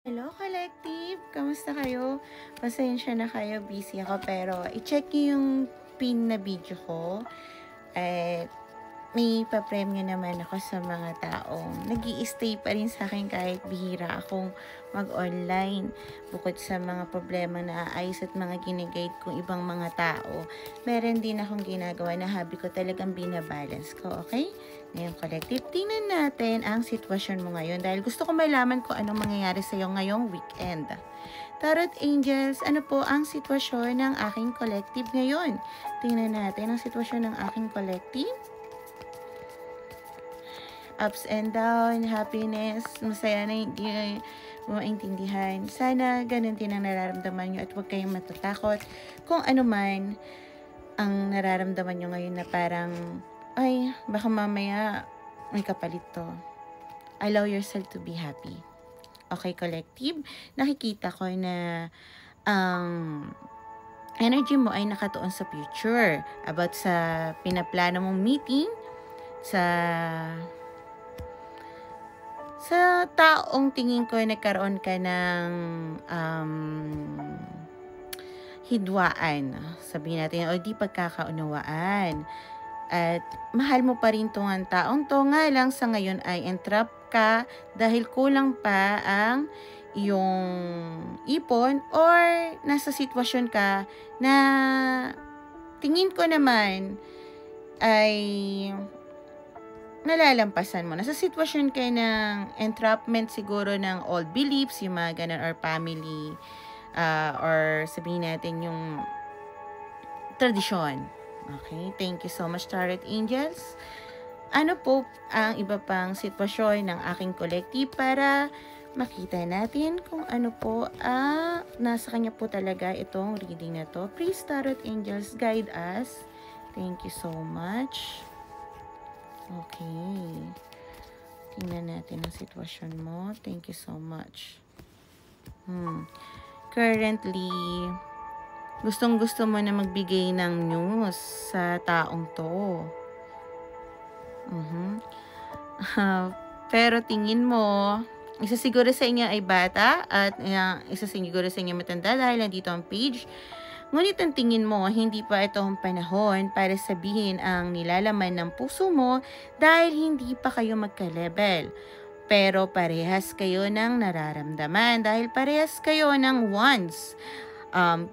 Hello collective! Kamusta kayo? Pasensya na kayo, busy ako pero i-check niyo yung pin na video ko at may papremyo naman ako sa mga taong nag-i-stay pa rin sa akin kahit bihira akong mag-online. Bukod sa mga problema na aayos at mga giniguide kong ibang mga tao, meron din akong ginagawa na hobby ko talagang binabalance ko, okay? Ngayon collective, tingnan natin ang sitwasyon mo ngayon dahil gusto ko malaman kung anong mangyayari sa'yo ngayong weekend. Tarot Angels, ano po ang sitwasyon ng aking collective ngayon? Tingnan natin ang sitwasyon ng aking collective. Ups and down, happiness, masaya na hindi mo maintindihan. Sana ganun din ang nararamdaman nyo at huwag kayong matatakot kung ano man ang nararamdaman nyo ngayon na parang, ay, baka mamaya may kapalit to. Allow yourself to be happy. Okay, collective? Nakikita ko na ang energy mo ay nakatuon sa future. About sa pinaplano mong meeting, sa taong tingin ko nagkaroon ka ng hidwaan, sabihin natin, o di pagkakaunawaan. At mahal mo pa rin tong taong to, nga lang sa ngayon ay entrap ka dahil kulang pa ang iyong ipon or nasa sitwasyon ka na tingin ko naman ay nalalampasan mo. Nasa sitwasyon kayo ng entrapment siguro ng old beliefs, yung mga ganun, or family, or sabihin natin yung tradisyon. Okay, thank you so much, Tarot Angels. Ano po ang iba pang sitwasyon ng aking collective para makita natin kung ano po nasa kanya po talaga itong reading na to. Please, Tarot Angels, guide us. Thank you so much. Okay. Tingnan natin ang sitwasyon mo. Thank you so much. Currently, gustong-gusto mo na magbigay ng news sa taong to. Pero tingin mo, isa siguro sa inyo ay bata at isa siguro sa inyo matanda dahil nandito ang page. Ngunit ang tingin mo, hindi pa ito ang panahon para sabihin ang nilalaman ng puso mo dahil hindi pa kayo magka-level. Pero parehas kayo ng nararamdaman dahil parehas kayo ng wands.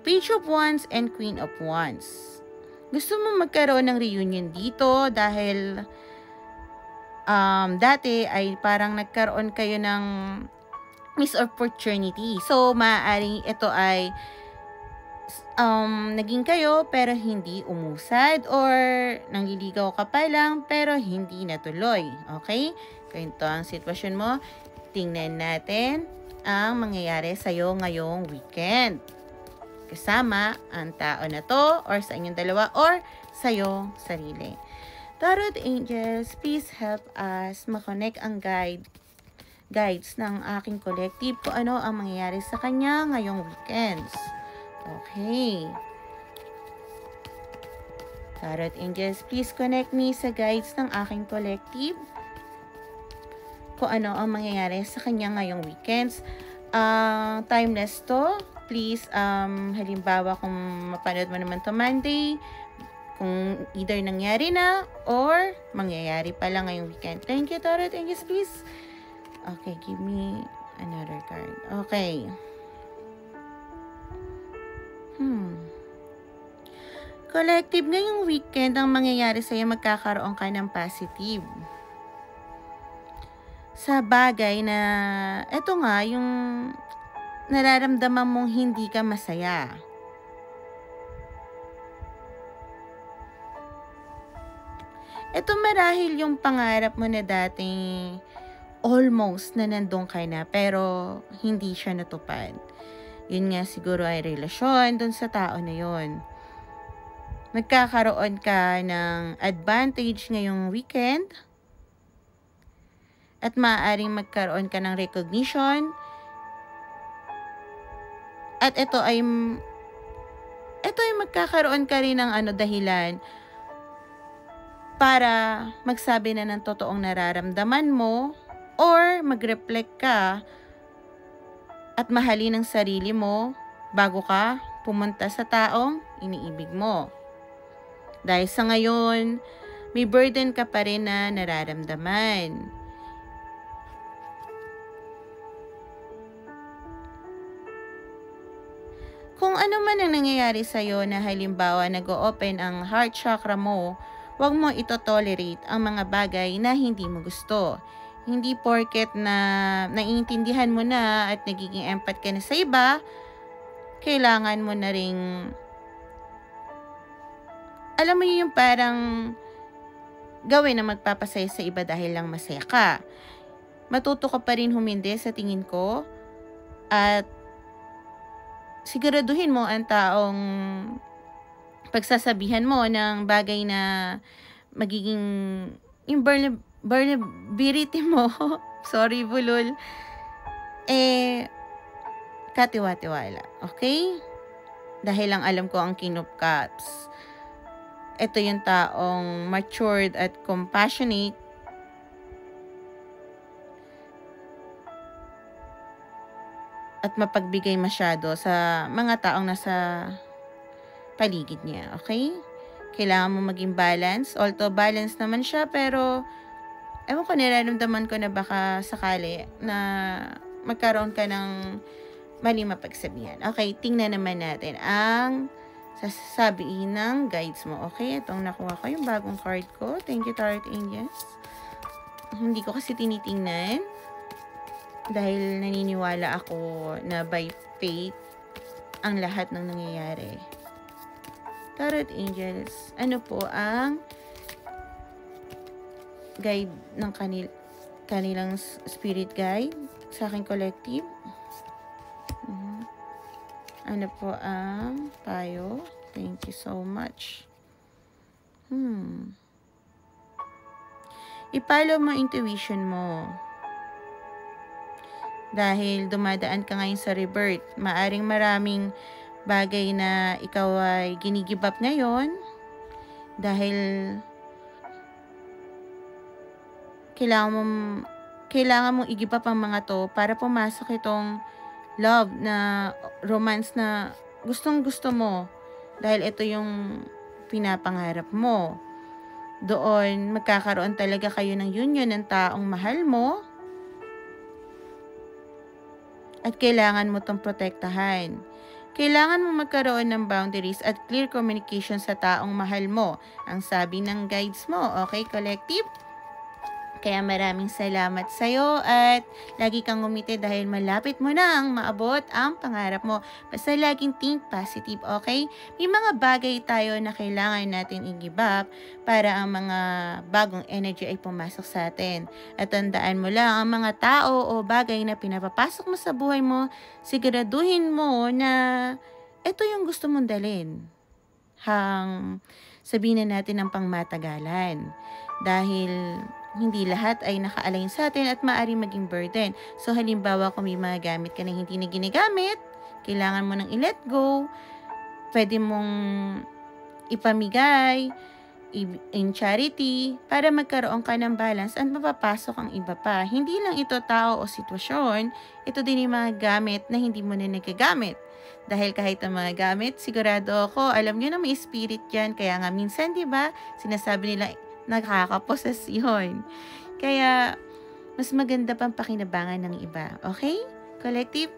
Page of Wands and Queen of Wands. Gusto mo magkaroon ng reunion dito dahil dati ay parang nagkaroon kayo ng missed opportunity. So, maaaring ito ay naging kayo pero hindi umusad or nangliligaw ka pa lang pero hindi natuloy. Okay? Ganito ang sitwasyon mo. Tingnan natin ang mangyayari sa'yo ngayong weekend. Kasama ang tao na to or sa inyong dalawa or sa'yo sarili. Tarot Angels, please help us makonect ang guides ng aking collective kung ano ang mangyayari sa kanya ngayong weekends. Okay. Tarot Angels, please connect me sa guides ng aking collective kung ano ang mangyayari sa kanya ngayong weekends. Timeless to. Please, halimbawa kung mapanood mo naman to Monday, kung either nangyari na or mangyayari pa lang ngayong weekend. Thank you, Tarot Angels, please. Okay, give me another card. Okay. Collective, ngayong weekend, ang mangyayari sa'yo, magkakaroon ka ng positive. Sa bagay na, eto nga, yung nararamdaman mong hindi ka masaya. Ito marahil yung pangarap mo na dating almost na nandun ka na pero hindi siya natupad. Yun nga siguro ay relasyon dun sa tao na yun. Magkakaroon ka ng advantage ngayong weekend at maaaring magkaroon ka ng recognition at ito ay magkakaroon ka rin ng dahilan para magsabi na ng totoong nararamdaman mo or mag-reflect ka at mahalin ang sarili mo bago ka pumunta sa taong iniibig mo. Dahil sa ngayon, may burden ka pa rin na nararamdaman. Kung ano man ang nangyayari sa'yo na halimbawa nag-o-open ang heart chakra mo, huwag mo ito-tolerate ang mga bagay na hindi mo gusto. Hindi porket na naiintindihan mo na at nagiging empath ka na sa iba, kailangan mo na ring, alam mo yung parang gawin na magpapasaya sa iba dahil lang masaya ka. Matuto ka pa rin humindi sa tingin ko at siguraduhin mo ang taong pagsasabihan mo ng bagay na magiging yung vulnerability mo, sorry bulol, katiwa-tiwala. Okay? Dahil lang alam ko ang King of Cups. Ito yung taong matured at compassionate. At mapagbigay masyado sa mga taong nasa paligid niya. Okay? Kailangan mo maging balance. Although balance naman siya, pero ewan ko, nararamdaman ko na baka sakali na magkaroon ka ng maling mapagsabihan. Okay, tingnan naman natin ang sasabihin ng guides mo. Okay, itong nakuha ko, yung bagong card ko. Thank you, Tarot Angels. Hindi ko kasi tinitingnan dahil naniniwala ako na by faith ang lahat ng nangyayari. Tarot Angels, ano po ang guide ng kanilang spirit guide sa aking collective? Ano po ang payo? Thank you so much. I-follow mo intuition mo. Dahil dumadaan ka ngayon sa rebirth, maaring maraming bagay na ikaw ay ginigib up ngayon dahil kailangan mong i-give up ang mga to para pumasok itong love na romance na gustong gusto mo dahil ito yung pinapangarap mo. Doon magkakaroon talaga kayo ng union ng taong mahal mo at kailangan mo itong protektahan. Kailangan mo magkaroon ng boundaries at clear communication sa taong mahal mo. Ang sabi ng guides mo, okay, collective? Kaya maraming salamat sa'yo at lagi kang ngumiti dahil malapit mo na ang maabot ang pangarap mo. Basta laging think positive, okay? May mga bagay tayo na kailangan natin i-give up para ang mga bagong energy ay pumasok sa atin. At tandaan mo lang, ang mga tao o bagay na pinapapasok mo sa buhay mo, siguraduhin mo na ito yung gusto mong dalhin. Sabihin na natin ng pangmatagalan. Dahil hindi lahat ay naka-align sa atin at maaaring maging burden. So, halimbawa, kung may mga gamit ka na hindi na ginagamit, kailangan mo nang i-let go, pwede mong ipamigay, in charity, para magkaroon ka ng balance at mapapasok ang iba pa. Hindi lang ito tao o sitwasyon, ito din yung mga gamit na hindi mo na nagagamit. Dahil kahit ang mga gamit, sigurado ako, alam nyo na may spirit yan. Kaya nga minsan, di ba, sinasabi nila, nakakaposesyon. Kaya, mas maganda pang pakinabangan ng iba. Okay? Collective?